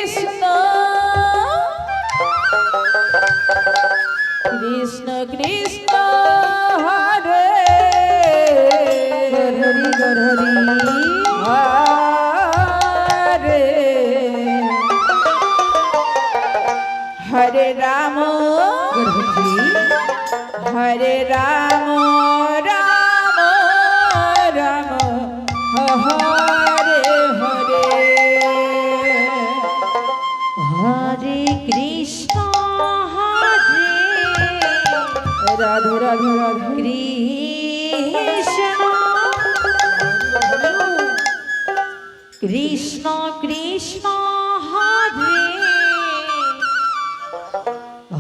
Krishna Krishna Krishna Hare Hari Hari Hare Hare Ram Hare Ram Ram Ram Hare Hare Hare Krishna Hare Radhe Radhe Radhe Krishna Krishna Krishna Hare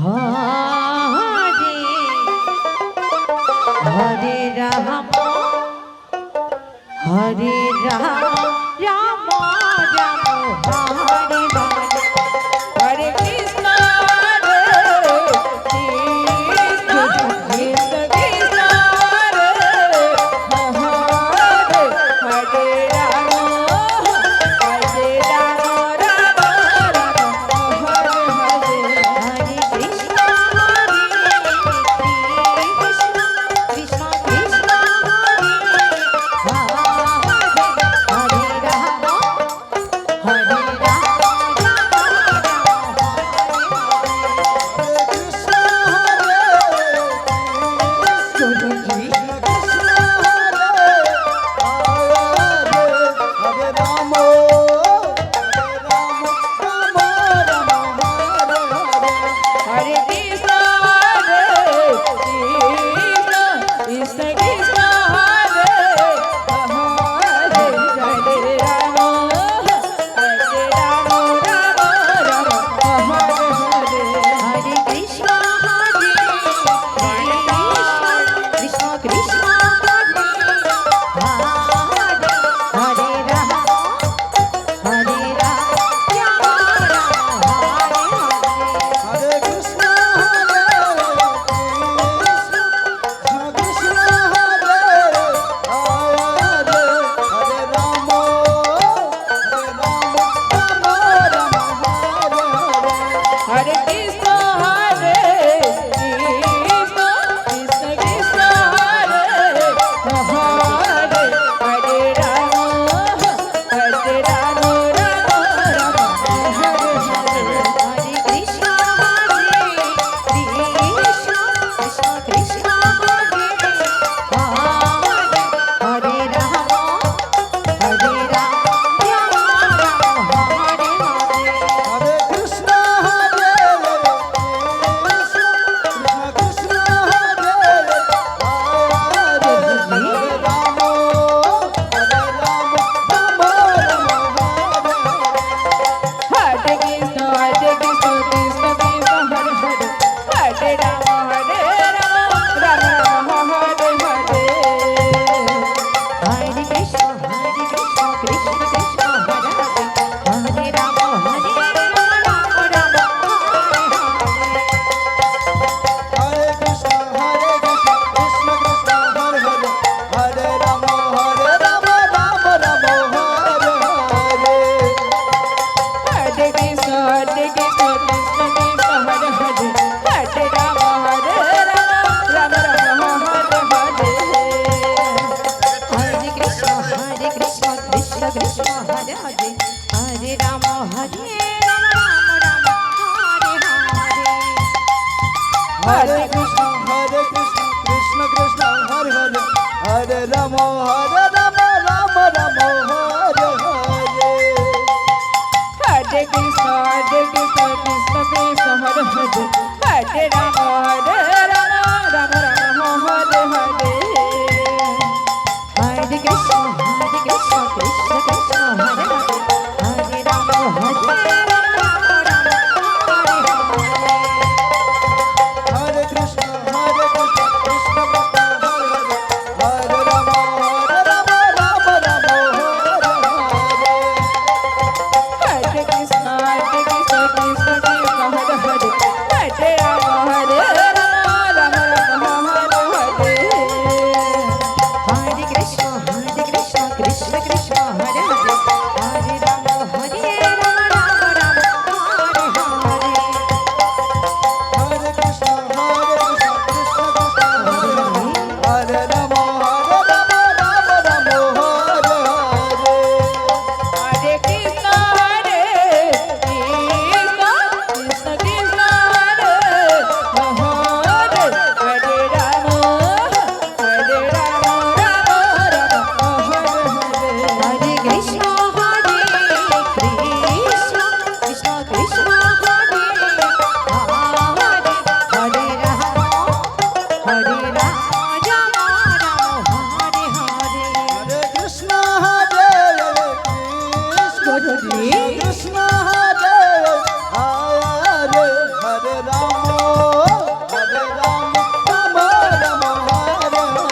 Hare Hare Ram Hare Ram Ram Ram Hare Hare Hare Krishna Krishna Krishna Krishna Hare Hare Ram Ram Ram Hare Hare Hare Krishna Hare Krishna Krishna Krishna Hare Hare Ram Hare Ram Hare Krishna Krishna Krishna Krishna Hare Hare Hare Ram Ram Ram Hare Hare Hare Krishna Hare Krishna Krishna Hare Hare Ram Hare Ram Hare Krishna, Hare Krishna Hare Krishna Krishna Krishna Hare Hare Hare Ram Ram Ram Hare Hare Hare Krishna Hare Krishna Krishna Krishna Hare Hare Ram Hare Ram Hare Hare Krishna Krishna Krishna Hare Hare Hare Ram Ram Ram Hare Hare Hare Krishna Krishna Krishna Hare Hare Hare Ram Ram Ram Hare Krishna Krishna Krishna Hare Hare Hare Ram Ram Ram Hare Hare Hare Krishna Krishna Krishna Hare Hare Hare Ram Ram Ram Hare Hare Hare Krishna, Krishna Krishna, Hare Hare, Hare Rama, Hare Rama.